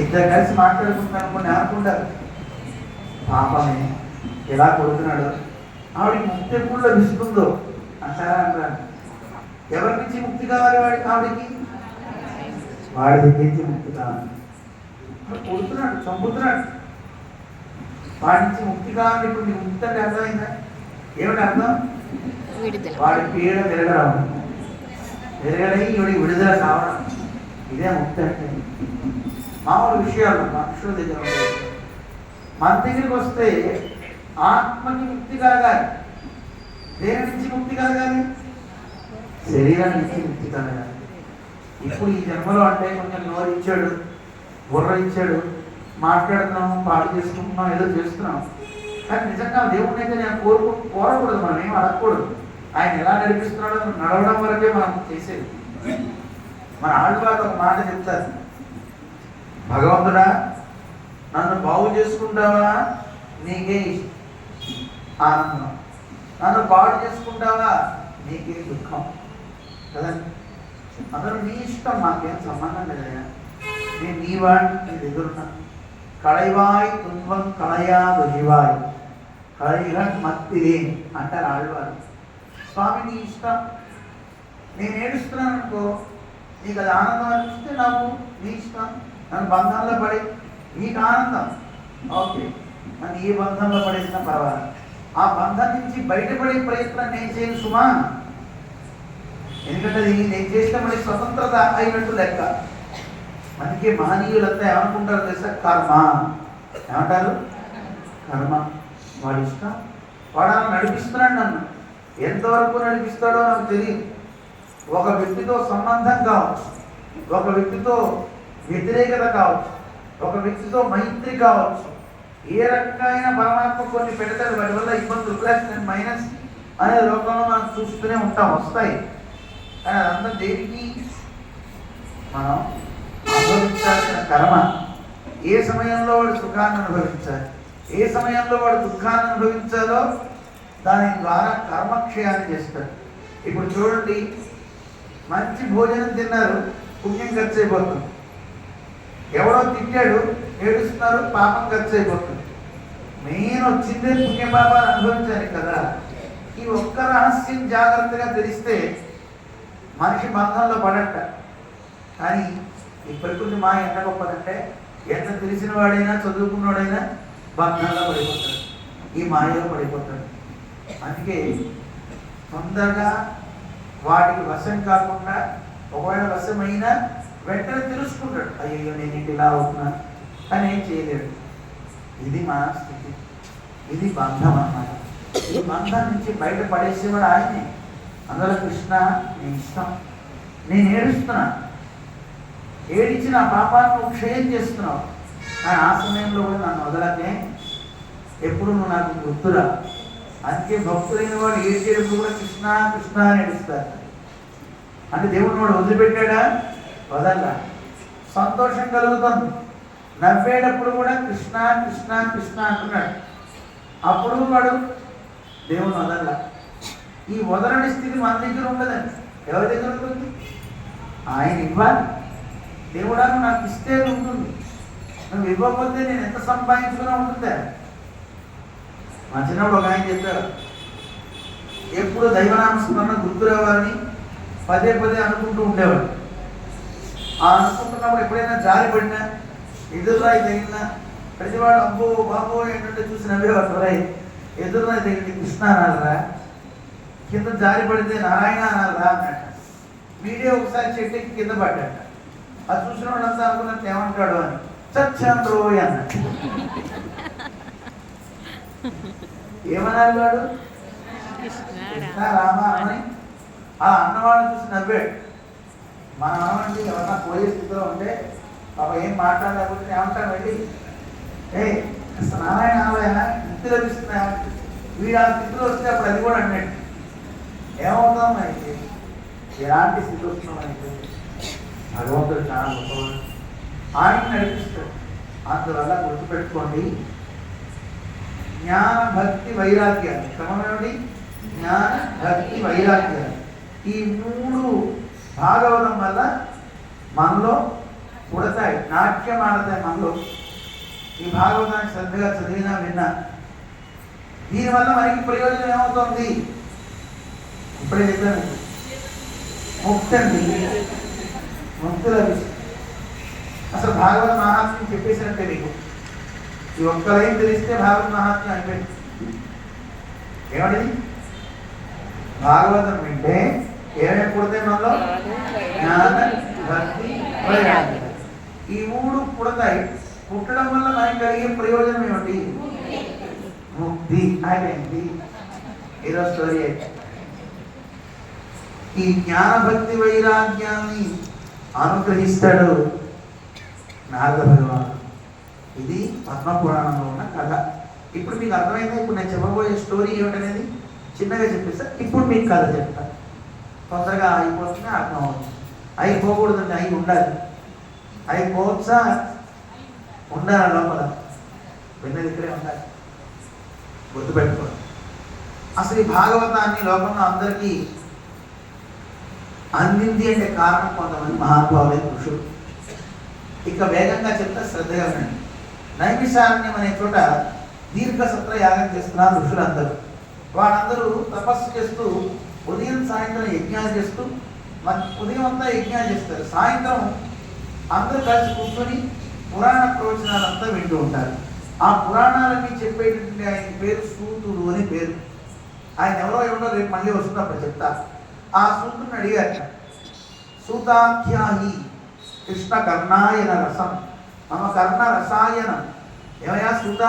ఇద్దరు కలిసి మాట్లాడుకుంటున్నారు కొన్ని అనుకుంటారు, పాపమే ఎలా కొడుతున్నాడు, ఆవిడికి ముక్తి ఎప్పుడు లభిస్తుందో అంటారా అంటారు. ఎవరి నుంచి ముక్తి కావాలి వాడికి? ఆవిడికి వాడి దగ్గర నుంచి ముక్తి కావాలి. కొడుతున్నాడు, చంపుతున్నాడు, వాడి నుంచి ముక్తి కావాలి. ఇప్పుడు నీకు ముక్తి అంటే అర్థమైందా? ఏమిటి అర్థం? వాడి పీడ విరగడం, విరగడై ఈవిడికి విడుదల కావడం, ఇదే ముక్తి అంటే. మామూలు విషయాలు మనుషుల దగ్గర ఉంటాయి. మన దగ్గరికి వస్తే ఆత్మకి ముక్తి కలగాలి. దేని నుంచి ముక్తి కలగాలి? శరీరం నుంచి ముక్తి కలగాలి. ఇప్పుడు ఈ జన్మలో అంటే కొంచెం నోరు ఇచ్చాడు, బుర్ర ఇచ్చాడు, మాట్లాడుతున్నాం, పాడు చేసుకుంటున్నాం, ఏదో చేస్తున్నాం. కానీ నిజంగా దేవుడిని అయితే నేను కోరకూడదు, మనం ఏం అడగకూడదు. ఆయన ఎలా నడిపిస్తున్నాడో నడవడం వరకే మనం చేసేది. మన ఆళ్వారు ఒక మాట చెప్తారు, భగవంతుడా నన్ను బాగు చేసుకుంటావా నీకే ఆనందం, నన్ను పాడు చేసుకుంటావా నీకే దుఃఖం కదండి. అందరూ నీ ఇష్టం, మాకేం సంబంధం లేదా, నేను నీ వాడిని, నీ దగ్గరున్నా. కళైవాయ్ తున్వం కళయా దొరివాయ్ కళైహన్ మత్తిరే అంటారు ఆళ్వారు. స్వామి నీ ఇష్టం, నేను ఏడుస్తున్నాను అనుకో, నీకు అది ఆనందం అనిపిస్తే నాకు నీ ఇష్టం. నన్ను బంధంలో పడి నీకు ఆనందం, ఓకే, నన్ను ఏ బంధంలో పడేసినా పర్వాలేదు. ఆ బంధం నుంచి బయటపడే ప్రయత్నం నేను చేయను సుమా. ఎందుకంటే నేను చేస్తే మళ్ళీ స్వతంత్రత అయినట్టు లెక్క. అందుకే మహనీయులంతా ఏమనుకుంటారు తెలుసా? కర్మ ఏమంటారు? కర్మ. వాడి ఇష్టం, వాడు నడిపిస్తున్నాడు నన్ను. ఎంతవరకు నడిపిస్తాడో నాకు తెలియదు. ఒక వ్యక్తితో సంబంధం కావచ్చు, ఒక వ్యక్తితో వ్యతిరేకత కావచ్చు, ఒక వ్యక్తితో మైత్రి కావచ్చు, ఏ రకమైన పరమాత్మ కొన్ని పెడతాడు. వాటి వల్ల ఇబ్బందులు, ప్లస్ అండ్ మైనస్ అనే లోకంలో మనం చూస్తూనే ఉంటాం, వస్తాయి. కానీ అదంతా దేనికి? మనం అనుభవించాల్సిన కర్మ. ఏ సమయంలో వాడు సుఖాన్ని అనుభవించాలి, ఏ సమయంలో వాడు దుఃఖాన్ని అనుభవించాలో దాని ద్వారా కర్మక్షయాన్ని చేస్తాడు. ఇప్పుడు చూడండి, మంచి భోజనం తిన్నారు, పుణ్యం ఖర్చు అయిపోతుంది. ఎవడో తిట్టాడు, ఏడుస్తున్నారు, పాపం ఖర్చు అయిపోతుంది. మెయిన్ వచ్చిందే పుణ్య పాపాలు అనుభవించాలి కదా. ఈ ఒక్క రహస్యం జాగ్రత్తగా తెలిస్తే మనిషి బంధంలో పడట. కానీ ఈ ప్రకృతి మా ఎంత గొప్పదంటే, ఎంత తెలిసిన వాడైనా చదువుకున్నవాడైనా బంధంలో పడిపోతాడు, ఈ మాయలో పడిపోతాడు. అందుకే తొందరగా వాటికి వశం కాకుండా, ఒకవేళ వశమైనా వెంటనే తెలుసుకుంటాడు, అయ్యో నేను ఇంటి ఇలా అవుతున్నాను, కానీ ఏం చేయలేడు. ఇది మన స్థితి, ఇది బంధం అన్నమాట. ఈ బంధం నుంచి బయట పడేసేవాడు ఆయనే. అందులో కృష్ణ నీ ఇష్టం, నేను ఏడుస్తున్నా, ఏడిచి నా పాపాన్ని క్షయం చేస్తున్నావు, కానీ ఆ సమయంలో కూడా నన్ను వదలకే, ఎప్పుడు నువ్వు నాకు గుర్తురా. అందుకే భక్తులైన వాడు ఏడ్చేటప్పుడు కూడా కృష్ణ కృష్ణ అని ఏడుస్తారు. అంటే దేవుడు వాడు వదిలిపెట్టాడా? వదల్లా. సంతోషం కలుగుతుంది, నవ్వేటప్పుడు కూడా కృష్ణ కృష్ణ కృష్ణ అంటున్నాడు, అప్పుడు వాడు దేవుని వదల్లా. ఈ వదలని స్థితి మన దగ్గర ఉండదండి. ఎవరి దగ్గర ఉంటుంది? ఆయన ఇవ్వాలి. దేవుడా నువ్వు నాకు ఇస్తే ఉంటుంది, నువ్వు ఇవ్వకపోతే నేను ఎంత సంపాదించుకున్నా ఉంటుందా? మా చిన్నప్పుడు ఒక ఆయన చెప్పారు, ఎప్పుడు దైవనామస్మరణ గుర్తు రావాలని పదే పదే అనుకుంటూ ఉండేవాడు. ఆ అనుకుంటున్నప్పుడు ఎప్పుడైనా జారి పడినా, ఎదురురాయి తగిలినా ప్రతివాడు అబ్బో బాబో ఏంటంటే చూసి నవ్వేవాడు. రాయి ఎదురురాయి తగిలింది కృష్ణ అనాలరా, కింద జారి పడితే నారాయణ అనాలరా అన్నట్ట. వీడియో ఒకసారి చెట్టుకి కింద పడ్డాట. అది చూసిన వాళ్ళంతా అనుకున్నట్టు ఏమంటాడు అని, చచ్చాంద్రోయ్ అన్నట్టు. ఏమనాలి వాడు? కృష్ణ రామ అని ఆ అన్నవాడిని చూసి నవ్వాడు. మన అన్నవాడి ఎవరన్నా పోయే స్థితిలో ఉంటే పాప ఏం మాట్లాడలేకపోతే ఏమంటాడు వెళ్ళి, ఏ నారాయణ ఆలయనా ముక్తి లభిస్తున్నాయా? వీడు ఆ స్థితిలో వస్తే అప్పుడు అది కూడా అన్నట్టు ఏమవుతాం మనకి? ఎలాంటి స్థితి వస్తున్నాం మనకి? భగవంతుడు చాలా గొప్పవాడు, ఆయన నడిపిస్తాడు. అందువల్ల గుర్తుపెట్టుకోండి, జ్ఞాన భక్తి వైరాగ్యాలు, క్రమమేమిటి? జ్ఞాన భక్తి వైరాగ్యాలు, ఈ మూడు భాగవతం వల్ల మనలో పుడతాయి, నాట్యం ఆడతాయి మనలో. ఈ భాగవతాన్ని శ్రద్ధగా చదివినా విన్నా దీనివల్ల మనకి ప్రయోజనం ఏమవుతుంది? ఇప్పుడే చెప్పాను, ముక్తి అండి, ముక్తి లభిస్తుంది. అసలు భాగవత మహాత్మ్యం చెప్పేసినట్టే మీకు. ఈ ఒక్క లైన్ తెలిస్తే భాగవత మహాత్మ్యం అయిపోయింది. ఏమది? భాగవతం వింటే ఏమేమి పుడతాయి మనలో? జ్ఞాన, భక్తి, వైరాగ్యం. ఈ మూడు పుడతాయి. పుట్టడం వల్ల మనకి కలిగే ప్రయోజనం ఏమిటి? ముక్తి. అయిపోయింది. ఈరోజు స్టోరీ అయితే ఈ జ్ఞాన భక్తి వైరాగ్యాన్ని అనుగ్రహిస్తాడు నారద భగవానుడు. ఇది పద్మపురాణంలో ఉన్న కథ. ఇప్పుడు మీకు అర్థమైందా? ఇప్పుడు నేను చెప్పబోయే స్టోరీ ఏమిటనేది చిన్నగా చెప్పేస్తా. ఇప్పుడు మీకు కథ చెప్తా. తొందరగా అయిపోతుంది, అర్థం అవుతుంది. అయిపోకూడదండి, అయి ఉండాలి. అయిపోవచ్చా? ఉండాలి. లోపల విన్నది ఇక్కడే ఉండాలి, గుర్తుపెట్టుకోవాలి. అసలు ఈ భాగవతాన్ని లోకంలో అందరికీ అందింది అంటే కారణం కొంతమంది మహానుభావులే ఋషులు. ఇక వేగంగా చెప్తా, శ్రద్ధగా వినండి. నైమిషారణ్యం అనే చోట దీర్ఘసత్ర యాగం చేస్తున్నారు ఋషులందరూ. వాళ్ళందరూ తపస్సు చేస్తూ ఉదయం సాయంత్రం యజ్ఞాలు చేస్తూ, ఉదయం అంతా యజ్ఞాలు చేస్తారు. సాయంత్రం అందరూ కలిసి కూర్చొని పురాణ ప్రవచనాలంతా వింటూ ఉంటారు. ఆ పురాణాలన్నీ చెప్పేటటువంటి ఆయన పేరు సూతుడు అని పేరు. ఆయన ఎవరో రేపు మళ్ళీ వస్తున్నప్పుడు చెప్తా. ఆ సూతుడిని అడిగారు, సూతాఖ్యాహి కృష్ణ కర్ణాయన రసం మమ కర్ణ రసాయనం. ఏమయ్యా సూత,